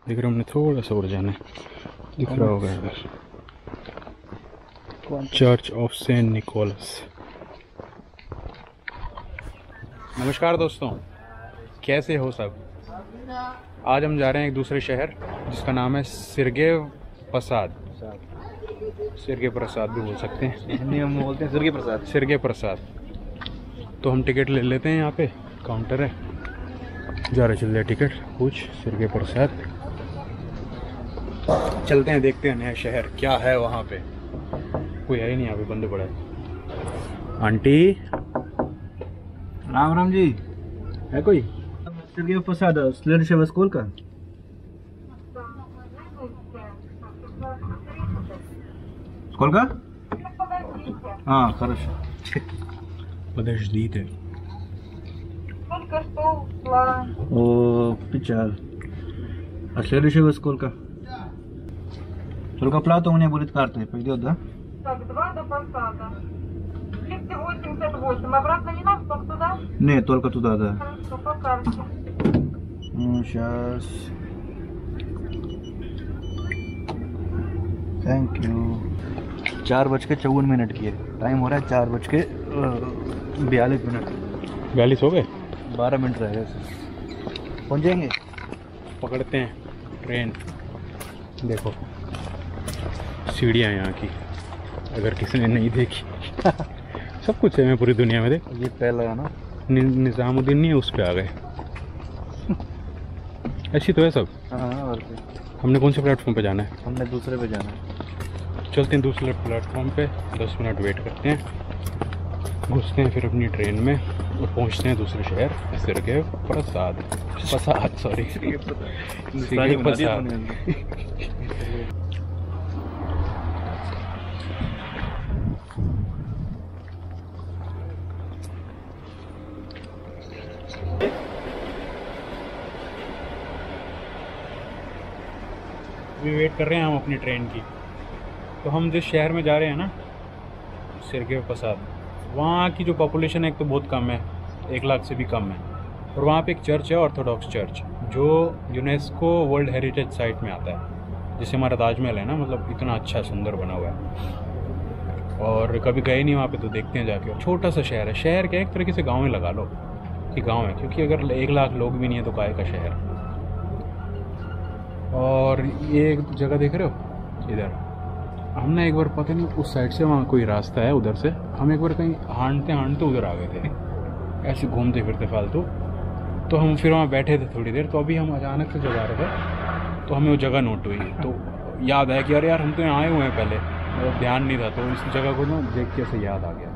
देख रहे हमने थोड़ा सा और जाना है, दिख रहा होगा इधर चर्च ऑफ सेंट निकोलस। नमस्कार दोस्तों, कैसे हो सब। आज हम जा रहे हैं एक दूसरे शहर जिसका नाम है सिरगेव प्रसाद। सिरगे प्रसाद भी बोल सकते हैं, हम बोलते हैं सिरगे प्रसाद। सिरगे प्रसाद। तो हम टिकट ले लेते हैं, यहाँ पे काउंटर है, जा रहे चल रहे टिकट पूछ सिरगे प्रसाद। चलते हैं, देखते हैं नया शहर क्या है वहाँ पे। कोई है ही नहीं यहाँ पे, बंद पड़ा है। आंटी राम राम जी, है कोई? सिरगे प्रसाद स्लेड स्कूल का स्कूल का हाँ хорошо. Подождите. Только что ушла. О, печаль. А следующего сколько? Сколько плату у меня будет картой? Пойдет, да? Так, 2 до посада. 288. Обратно не надо, только туда? Нет, только туда, да. Хорошо, по карте. Ну, сейчас. Thank you. 4:54 की है, टाइम हो रहा है 4:42 42 हो गए, 12 मिनट रह गए, पहुँच जाएंगे। पकड़ते हैं ट्रेन। देखो सीढ़ियाँ यहाँ की, अगर किसी ने नहीं देखी सब कुछ है मैं पूरी दुनिया में। देख ये पहला है ना, निज़ामुद्दीन नहीं है, उस पे आ गए। ऐसी तो है सब। हाँ और क्या। हमने कौन से प्लेटफॉर्म पे जाना है? हमने दूसरे पे जाना है। चलते हैं दूसरे प्लेटफॉर्म पे, 10 मिनट वेट करते हैं, घुसते हैं फिर अपनी ट्रेन में और पहुंचते हैं दूसरे शहर सिरगे प्रसाद। सॉरी सिरगे प्रसाद। अभी वेट कर रहे हैं हम अपनी ट्रेन की। तो हम जिस शहर में जा रहे हैं ना, सिरगे प्रसाद, वहाँ की जो पॉपुलेशन है एक तो बहुत कम है, 1 लाख से भी कम है। और वहाँ पे एक चर्च है, ऑर्थोडॉक्स चर्च, जो यूनेस्को वर्ल्ड हेरिटेज साइट में आता है। जैसे हमारा ताजमहल है ना, मतलब इतना अच्छा सुंदर बना हुआ है। और कभी गए नहीं वहाँ पे, तो देखते हैं जाके। छोटा सा शहर है, शहर क्या एक तरीके से गाँव ही लगा लो कि गाँव है, क्योंकि अगर 1 लाख लोग भी नहीं है तो काय का शहर। और ये एक जगह देख रहे हो इधर, हमने एक बार पता नहीं उस साइड से, वहाँ कोई रास्ता है उधर से, हम एक बार कहीं हाँटते उधर आ गए थे, ऐसे घूमते फिरते फालतू। तो हम फिर वहाँ बैठे थे थोड़ी देर, तो अभी हम अचानक से जब आ रहे थे तो हमें वो जगह नोट हुई, तो याद आया कि अरे यार हम तो यहाँ आए हुए हैं पहले, मतलब ध्यान नहीं था। तो इस जगह को ना देख के ऐसे याद आ गया।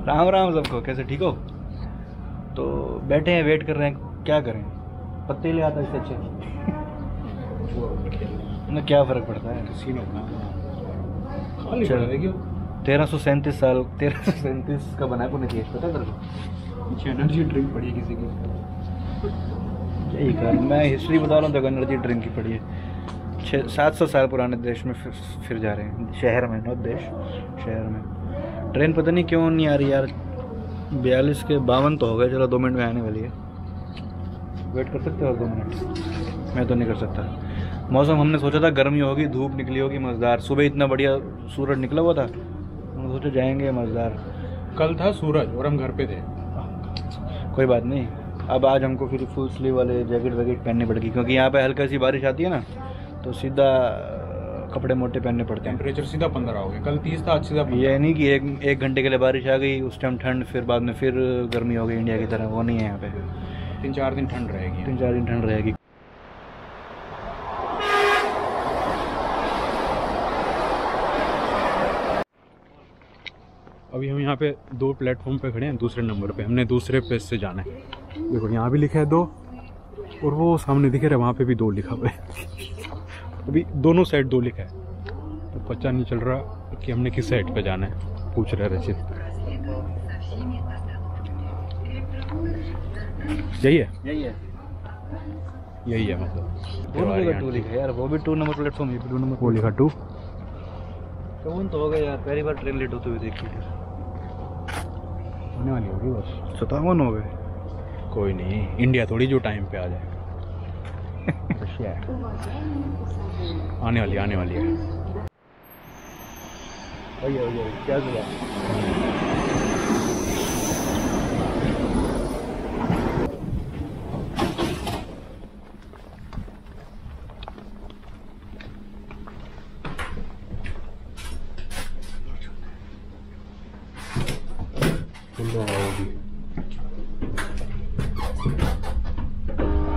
राम राम सबको, कैसे ठीक हो? तो बैठे हैं, वेट कर रहे हैं, क्या करें, पत्ते ले आता इससे अच्छे ना, क्या फर्क पड़ता है। 1337 साल 1337 का बना है पुण्य केस, पता है तेरे को? एनर्जी ड्रिंक पड़ी है किसी की, यही कर, मैं हिस्ट्री बता रहा हूँ, तो एनर्जी ड्रिंक की पड़ी है। 700 साल पुराने देश में फिर जा रहे हैं, शहर में, नॉट देश, शहर में। ट्रेन पता नहीं क्यों नहीं आ रही यार, 42 के 52 तो हो गए। चलो 2 मिनट में आने वाली है, वेट कर सकते हो 2 मिनट? मैं तो नहीं कर सकता। मौसम हमने सोचा था गर्मी होगी, धूप निकली होगी मज़ेदार, सुबह इतना बढ़िया सूरज निकला हुआ था, हमने सोचा जाएंगे मज़ेदार। कल था सूरज और हम घर पे थे। कोई बात नहीं, अब आज हमको फिर फुल स्लीव वाले जैकेट वैकेट पहननी पड़ेगी, क्योंकि यहाँ पे हल्का सी बारिश आती है ना, तो सीधा कपड़े मोटे पहनने पड़ते हैं। टेम्परेचर सीधा 15 हो गया, कल 30 था, आज सीधा 15। ये नहीं कि एक घंटे के लिए बारिश आ गई, उस टाइम ठंड, फिर बाद में फिर गर्मी हो गई इंडिया की तरह, वो नहीं है यहाँ पे। 3-4 दिन ठंड रहेगी। 3-4 दिन ठंड रहेगी। अभी हम यहाँ पे 2 प्लेटफॉर्म पे खड़े हैं, दूसरे नंबर पे, हमने दूसरे पेज से जाना है। देखो यहाँ भी लिखा है 2, और वो सामने दिख रहा है वहाँ पे भी 2 लिखा हुआ है। अभी दोनों साइड 2 लिखा है, तो पता नहीं चल रहा कि हमने किस साइड पे जाना है, पूछ रहे रचित। यही है, यही है, यही है मतलब। वो 2 लिखा है यार, वो भी 2 नंबर प्लेटफॉर्म, ये भी 2 नंबर। वो लिखा 2। कौन तो हो गया यार, पहली बार ट्रेन लेट होते हुए देखी है। होने वाली होगी बस, 57 हो गए। कोई नहीं, इंडिया थोड़ी जो टाइम पे आ जाए। आने वाली है भैया क्या हुआ?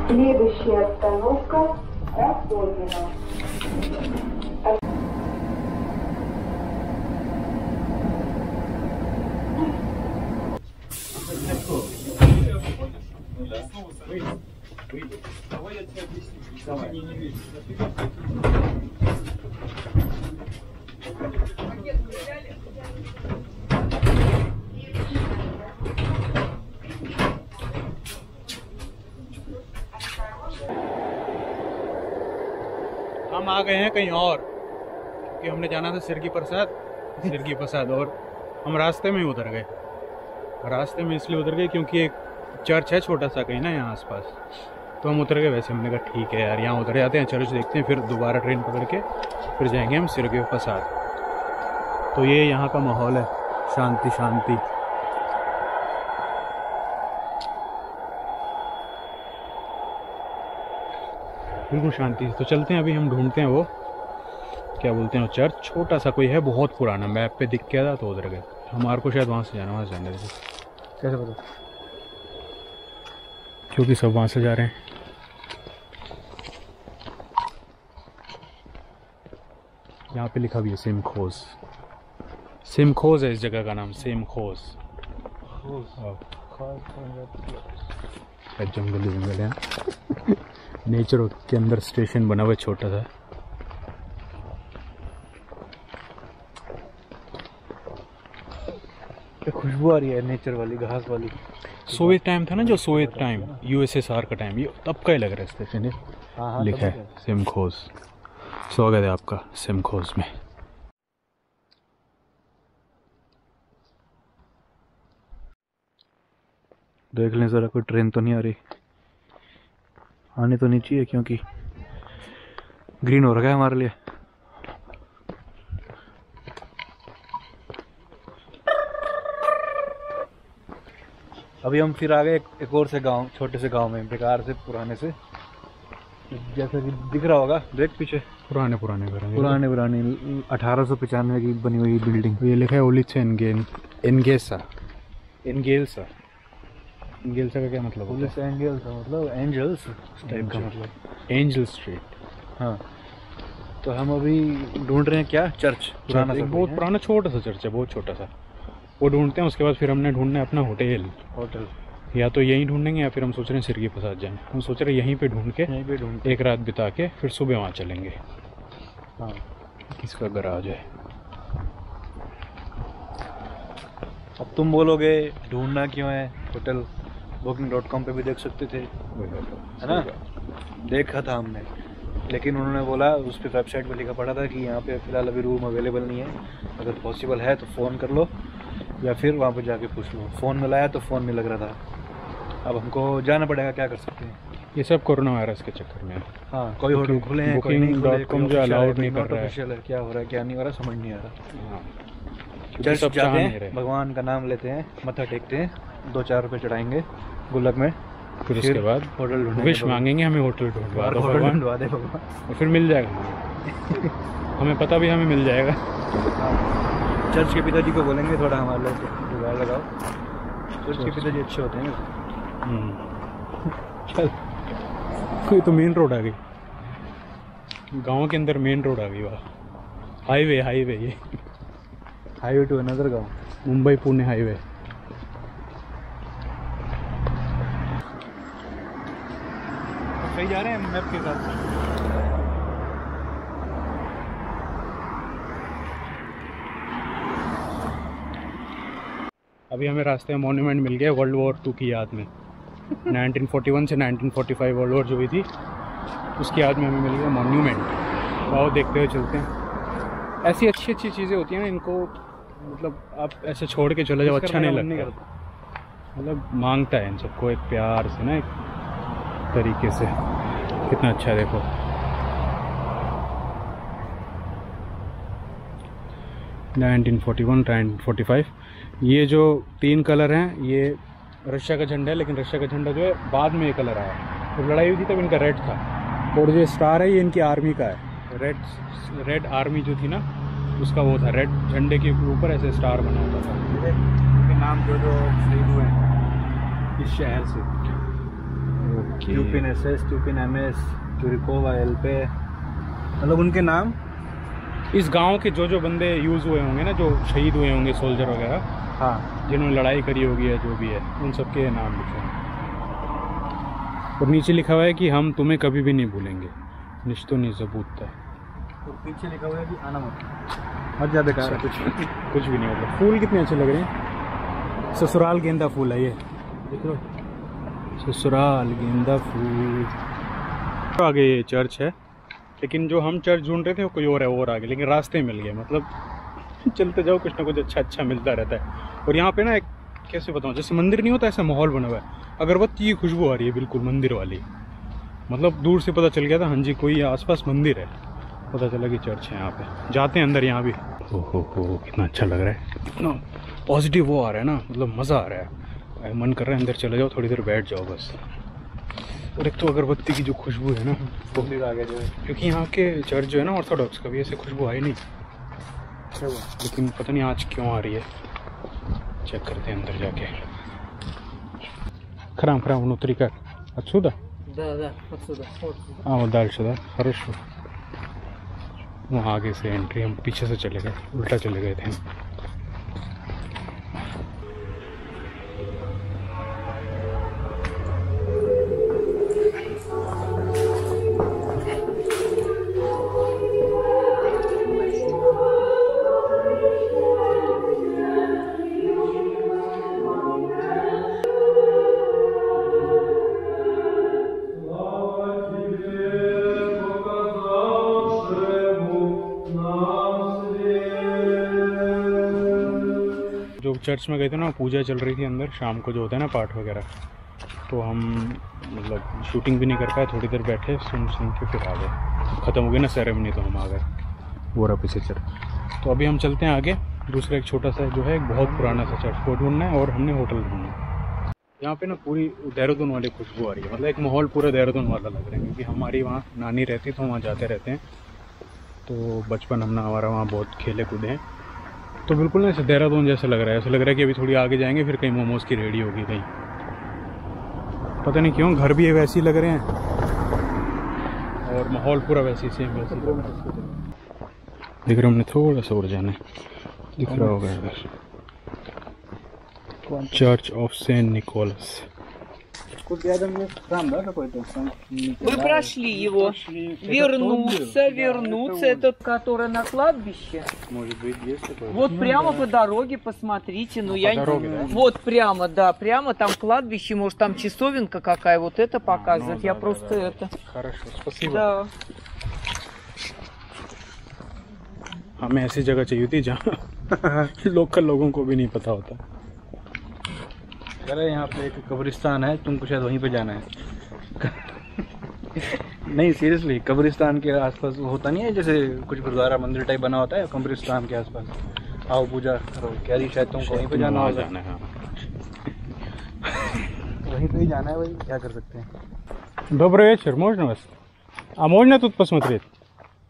Следующая остановка Раковина. हम आ गए हैं कहीं और, क्योंकि हमने जाना था सिरगी प्रसाद और हम रास्ते में ही उतर गए। रास्ते में इसलिए उतर गए क्योंकि एक चर्च है छोटा सा कहीं ना यहाँ आसपास, तो हम उतर गए। वैसे हमने कहा ठीक है यार यहाँ उतर जाते हैं, चर्च देखते हैं, फिर दोबारा ट्रेन पकड़ के फिर जाएंगे हम सिरगी प्रसाद। तो ये यहाँ का माहौल है, शांति शांति। बिल्कुल शांति। तो चलते हैं, अभी हम ढूंढते हैं वो क्या बोलते हैं, वो चर्च छोटा सा कोई है, बहुत पुराना, मैप पे दिख गया था तो उधर गए। हमारे को शायद वहाँ से जाने देते। कैसे पता? क्योंकि सब वहाँ से जा रहे हैं। यहाँ पे लिखा भी है सिमखोज है इस जगह का नाम, सिमखोज। जंगल है नेचर के अंदर स्टेशन बना हुआ है छोटा सा। खुशबू आ रही है नेचर वाली, घास वाली। सोवियत टाइम था ना, जो सोवियत टाइम यूएसएसआर का टाइम, ये तब का ही लग रहा है स्टेशन। ये लिखा है सिमखोज। स्वागत है आपका सिमखोज में। देख लें ज़रा, कोई ट्रेन तो नहीं आ रही। आने तो नहीं चाहिए क्योंकि ग्रीन हो रखा है हमारे लिए। अभी हम फिर आ गए एक और से गांव, छोटे से गांव में, बेकार से, पुराने से, जैसा कि दिख रहा होगा। देख पीछे पुराने घर हैं। 1895 की बनी हुई बिल्डिंग। ये लिखा है ओलिचे एनगेसा का क्या मतलब होता है? मतलब एंजल्स टाइप का, मतलब एंजल स्ट्रीट। हाँ, तो हम अभी ढूंढ रहे हैं क्या, चर्च पुराना, बहुत पुराना छोटा सा चर्च है, बहुत छोटा सा। वो ढूंढते हैं, उसके बाद फिर हमने ढूंढना है अपना होटल। या तो यहीं ढूंढेंगे या फिर हम सोच रहे हैं सिरगी प्रसाद जाएं। हम सोच रहे हैं यहीं पे ढूंढ के एक रात बिता के फिर सुबह वहाँ चलेंगे। हाँ, किसका गराज है? अब तुम बोलोगे ढूंढना क्यों है, होटल booking.com पे भी देख सकते थे, है ना? देखा था हमने, लेकिन उन्होंने बोला, उस पर वेबसाइट पे लिखा पड़ा था कि यहाँ पे फ़िलहाल अभी रूम अवेलेबल नहीं है, अगर पॉसिबल है तो फ़ोन कर लो या फिर वहाँ पे जाके पूछ लो। फ़ोन मिलाया तो फ़ोन नहीं लग रहा था। अब हमको जाना पड़ेगा, क्या कर सकते हैं। ये सब कोरोना वायरस के चक्कर में। हाँ, कोई होटल खुले हैं, कोई नहीं खुले, Booking.com जो अलाउड नहीं कर रहा है, क्या हो रहा है क्या नहीं हो रहा, समझ नहीं आ रहा। सब चर्च जाते हैं, भगवान का नाम लेते हैं, मत्था टेकते हैं, 2-4 रुपये चढ़ाएंगे गुल्लक में, फिर उसके बाद होटल ढूंढेंगे, विश मांगेंगे हमें होटल ढूंढवा दो भगवान, दे भगवान, और फिर मिल जाएगा। हमें पता भी हमें मिल जाएगा। चर्च के पिताजी को बोलेंगे थोड़ा हमारे लिए जुगाड़ लगाओ। चर्च के पिताजी अच्छे होते हैं। चल, कोई तो मेन रोड आ गई, गांव के अंदर मेन रोड आ गई। वाह, हाईवे ये हाईवे टू अनदर गाँव, मुंबई पुणे हाईवे। सही जा रहे हैं मैप के साथ। अभी हमें रास्ते में मॉन्यूमेंट मिल गया वर्ल्ड वॉर 2 की याद में। 1941 से 1945 वर्ल्ड वॉर जो हुई थी, उसकी याद में हमें मिल गया मॉन्यूमेंट। वो देखते हुए चलते हैं। ऐसी अच्छी चीज़ें होती हैं ना, इनको मतलब आप ऐसे छोड़ के चले जाओ, अच्छा नहीं लगता। मतलब मांगता है इन सबको एक प्यार से ना, एक तरीके से। कितना अच्छा है देखो। नाइनटीन 1945। ये जो 3 कलर हैं ये रशिया का झंडा है, लेकिन रशिया का झंडा जो है बाद में ये कलर आया। तो लड़ाई हुई थी तब इनका रेड था, और जो स्टार है ये इनकी आर्मी का है। रेड आर्मी जो थी ना उसका वो था, रेड झंडे के ऊपर ऐसे स्टार बना होता था। उनके नाम जो शहीद हुए हैं इस शहर से, ट्यूपिन SS, ट्यूपिन MS, चुरिकोवा LP, मतलब उनके नाम इस गांव के जो बंदे यूज़ हुए होंगे ना, जो शहीद हुए होंगे सोल्जर वगैरह, हाँ जिन्होंने लड़ाई करी होगी या जो भी है, उन सबके नाम लिखे हैं। और नीचे लिखा हुआ है कि हम तुम्हें कभी भी नहीं भूलेंगे, निश्तो नहीं सबूतता। तो पीछे लिखा हुआ है कि आना मत ज़्यादा बेकार है, कुछ भी नहीं होता। फूल कितने अच्छे लग रहे हैं, ससुराल गेंदा फूल है ये, देख लो, ससुराल गेंदा फूल। आगे ये चर्च है, लेकिन जो हम चर्च ढूंढ रहे थे वो कोई और है, और आगे, लेकिन रास्ते मिल गए। मतलब चलते जाओ कुछ ना कुछ अच्छा मिलता रहता है। और यहाँ पे ना एक, कैसे बताऊँ, जैसे मंदिर नहीं होता ऐसा माहौल बना हुआ है। अगरबत्ती की खुशबू आ रही है बिल्कुल मंदिर वाली, मतलब दूर से पता चल गया था हाँ जी कोई आसपास मंदिर है, पता चला कि चर्च है यहाँ पे। जाते हैं अंदर, यहाँ भी हो कितना अच्छा लग रहा है, इतना पॉजिटिव वो आ रहा है ना, मतलब मज़ा आ रहा है। मन कर रहा है अंदर चले जाओ, थोड़ी देर बैठ जाओ बस। और एक तो अगरबत्ती की जो खुशबू है ना, वो भी आ गया जो है, क्योंकि यहाँ के चर्च जो है ना ऑर्थोडॉक्स, कभी ऐसे खुशबू आई नहीं, लेकिन पता नहीं आज क्यों आ रही है। चेक करते हैं अंदर जाके। Храм внутри как? Отсюда? Да, отсюда. А, вот дальше, да? Хорошо. वहाँ आगे से एंट्री, हम पीछे से चले गए, उल्टा चले गए थे। चर्च में गए थे ना, पूजा चल रही थी अंदर, शाम को जो होता है ना पाठ वगैरह, तो हम मतलब शूटिंग भी नहीं कर पाए, थोड़ी देर बैठे सुन के फिर आ गए। ख़त्म हो गई ना सेरेमनी तो हम आ गए, वो रहा पीछे चर्च। तो अभी हम चलते हैं आगे, दूसरा एक छोटा सा जो है एक बहुत पुराना सा चर्च को ढूंढना है, और हमने होटल ढूंढना है। यहाँ पे ना पूरी देहरादून वाली खुशबू आ रही है, मतलब एक माहौल पूरा देहरादून वाला लग रहा है, क्योंकि हमारी वहाँ नानी रहती तो वहाँ जाते रहते हैं, तो बचपन हमारा वहाँ बहुत खेले कूदे हैं, तो बिल्कुल ना ऐसे देहरादून जैसा लग रहा है। ऐसा लग रहा है कि अभी थोड़ी आगे जाएंगे फिर कहीं मोमोज़ की रेडी होगी कहीं, पता नहीं क्यों। घर भी वैसे ही लग रहे हैं और माहौल पूरा वैसे ही सेम वैसे दिख रहा। हमने थोड़ा सा और जाना है, दिख रहा होगा इधर, चर्च ऑफ सेंट निकोलस। Вы прошли его. Вернуться, этот, который на кладбище. Может быть, есть такое? Вот прямо по дороге, посмотрите. Ну, я дороге, да? Вот прямо, да, прямо там кладбище, может там часовенка какая, вот это показывает. Я просто это. Хорошо, спасибо। Да. हमें ऐसी जगह चाहिए थी जहाँ लोकल लोगों को भी नहीं पता होता। अरे यहाँ पे एक कब्रिस्तान है, तुमको शायद वहीं पे जाना है। नहीं सीरियसली, कब्रिस्तान के आसपास होता नहीं है जैसे कुछ गुरुद्वारा मंदिर टाइप बना होता है, कब्रिस्तान के आसपास आओ पूजा करो, कह रही शायद तुमको वहीं पे जाना होगा। वहीं पे ही जाना है भाई, क्या कर सकते हैं। Добрый вечер, можно вас? А можно тут посмотреть?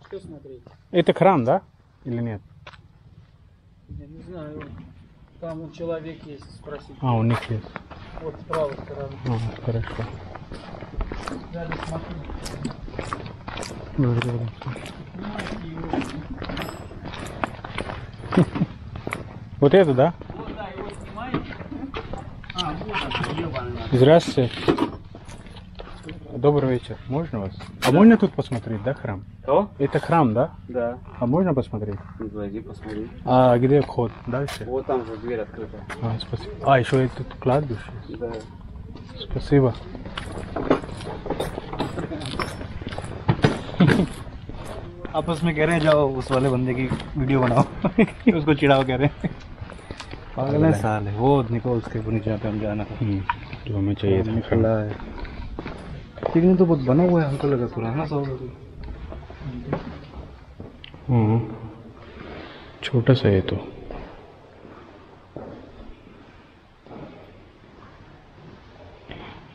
Что смотреть? Это храм, да? Или нет? Я не знаю. Там у человек есть, спросить. А, у них есть. Вот с правой стороны. Хорошо. Рядом с машиной. Вот это, да? Вот, да, его снимаете. Вот он, Здравствуйте. Добрый вечер. Можно вас? А можно тут посмотреть, да, храм? Что? Это храм, да? Да. А можно посмотреть? Зайди, посмотри. А где вход? Дальше? Вот там же дверь открыта. А, спасибо. А, еще это тут кладбище? Да. Спасибо. आपस में कह रहे हैं जाओ उस वाले बंदे की वीडियो बनाओ उसको चिढ़ाओ कह रहे हैं। पागल है साले, वो निकोल्स के नीचे पे हम जाना था, जो हमें चाहिए था। खुला है। लेकिन तो बहुत बना हुआ है, हमको लगा पुराना सा होगा। छोटा सा है तो।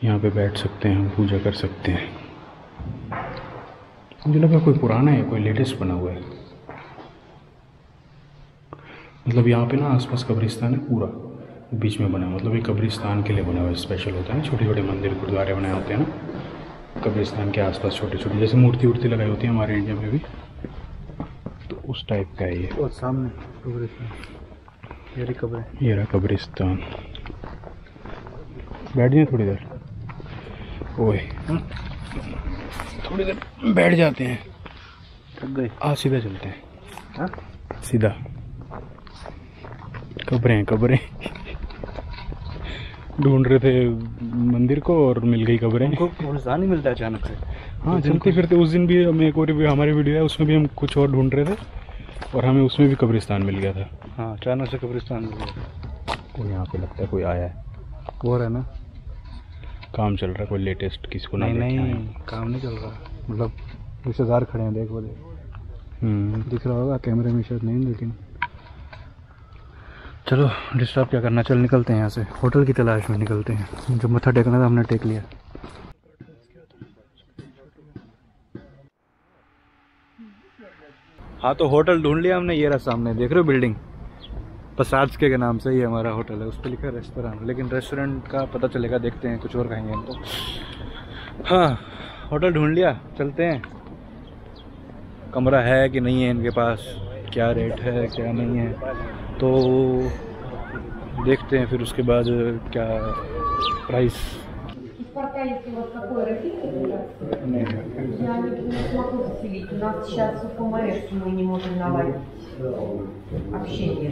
यहाँ पे बैठ सकते हैं हम, पूजा कर सकते हैं। मुझे लगा कोई पुराना है, कोई लेटेस्ट बना हुआ है। मतलब यहाँ पे ना आसपास कब्रिस्तान है पूरा, बीच में बना है। मतलब ये कब्रिस्तान के लिए बना हुआ है, स्पेशल होता है ना, छोटे छोटे मंदिर गुरुद्वारे बनाए होते हैं ना कब्रिस्तान के आसपास, छोटे छोटे, जैसे मूर्ति वूर्ति लगाई होती है हमारे इंडिया में भी, तो उस टाइप का है ये। और सामने कब्रिस्तान, ये रही कब्र, ये रहा कब्रिस्तान। बैठ जाए थोड़ी देर, ओए थोड़ी देर बैठ जाते हैं। थक गए, सीधा चलते हैं। हाँ? सीधा, कब्रें कब्रें ढूंढ रहे थे मंदिर को और मिल गई कब्रें। हमको नहीं मिलता है अचानक से। हाँ, चलते फिरते उस दिन भी हमें एक और हमारी वीडियो है, उसमें भी हम कुछ और ढूंढ रहे थे और हमें उसमें भी कब्रिस्तान मिल गया था। हाँ, अचानक से कब्रिस्तान मिल गया। और यहाँ पे लगता है कोई आया है, वो है ना, काम चल रहा है कोई लेटेस्ट, किसी को नहीं काम नहीं चल रहा, मतलब रिश्तेदार खड़े हैं, देख वो देख, दिख रहा होगा कैमरे में शायद नहीं, लेकिन चलो डिस्टर्ब क्या करना, चल निकलते हैं यहाँ से, होटल की तलाश में निकलते हैं। जब मत्था टेकना था हमने टेक लिया। हाँ, तो होटल ढूंढ लिया हमने, ये रहा सामने, देख रहे हो बिल्डिंग, पसाड्स के नाम से ही हमारा होटल है, उस पर लिखा है रेस्टोरेंट, लेकिन रेस्टोरेंट का पता चलेगा, देखते हैं कुछ और खाएंगे हम तो। हाँ, होटल ढूंढ लिया, चलते हैं। कमरा है कि नहीं है इनके पास, क्या रेट है क्या नहीं है, तो देखते हैं, फिर उसके बाद क्या प्राइस। Пока если у вас какой родитель, я не смогу заселить. У нас сейчас в ФМС мы не можем наладить общение.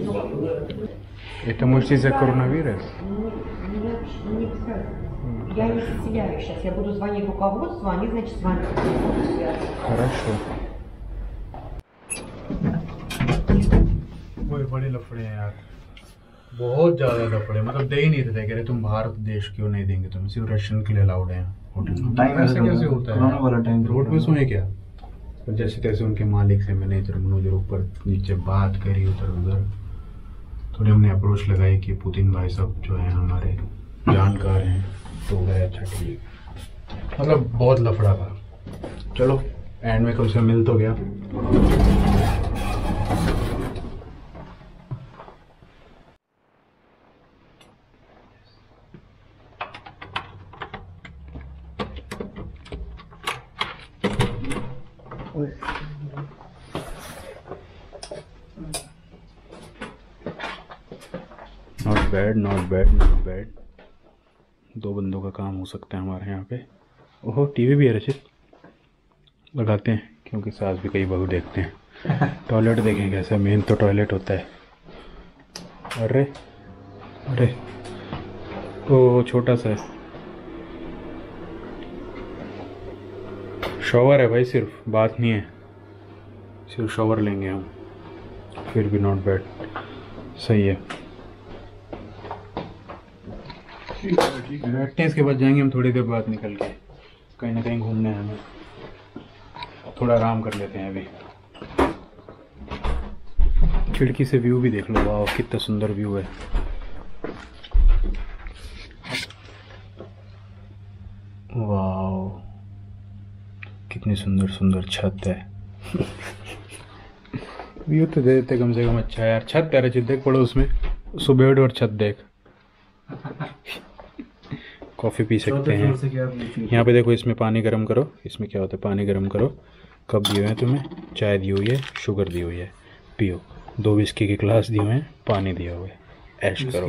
Это может из-за коронавируса? Не обязательно. Я не заселяю сейчас. Я буду звонить руководству, они, значит, звонят. Хорошо. वो बड़े लफड़े हैं यार, बहुत ज़्यादा लफड़े, मतलब दे ही नहीं देते, कह रहे तुम भारत देश क्यों नहीं देंगे, तुम्हें सिर्फ रशियन के लिए अलाउड है होटल में। टाइम ऐसे कैसे होता है, वाला टाइम रोड पे सोए क्या। और जैसे तैसे उनके मालिक से मैंने इधर उधर ऊपर नीचे बात करी, उधर उधर थोड़ी हमने अप्रोच लगाई कि पुतिन भाई साहब जो हैं हमारे जानकार हैं, तो गए अच्छा ठीक, मतलब बहुत लफड़ा था। चलो एंड में कम से मिल तो गया। Not bad not bad not bad, 2 बंदों का काम हो सकता है हमारे यहाँ पे। ओहो, टीवी भी है रचित, लगाते हैं क्योंकि सास भी कई बहू देखते हैं। टॉयलेट देखें कैसा, मेन तो टॉयलेट होता है। अरे अरे ओ छोटा सा है, शॉवर है भाई, सिर्फ बात नहीं है, सिर्फ शॉवर लेंगे हम, फिर भी नॉट बैड, सही है। बैठते हैं, इसके बाद जाएंगे हम थोड़ी देर बाद निकल के कहीं ना कहीं घूमने, हमें थोड़ा आराम कर लेते हैं अभी। खिड़की से व्यू भी देख लो, वाह कितना सुंदर व्यू है। वाह कितनी सुंदर सुंदर छत है। व्यू तो दे देते कम से कम, अच्छा यार। छत यार रचित देख, पड़ो उसमें, सुबह उठ और छत देख। कॉफ़ी पी सकते हैं यहाँ पे, देखो इसमें पानी गर्म करो, इसमें क्या होता है, पानी गर्म करो, कप दिए हुए हैं तुम्हें, चाय दी हुई है, शुगर दी हुई है, पियो, 2 विस्की के ग्लास दिए हुए हैं, पानी दिया हुआ है, ऐश करो।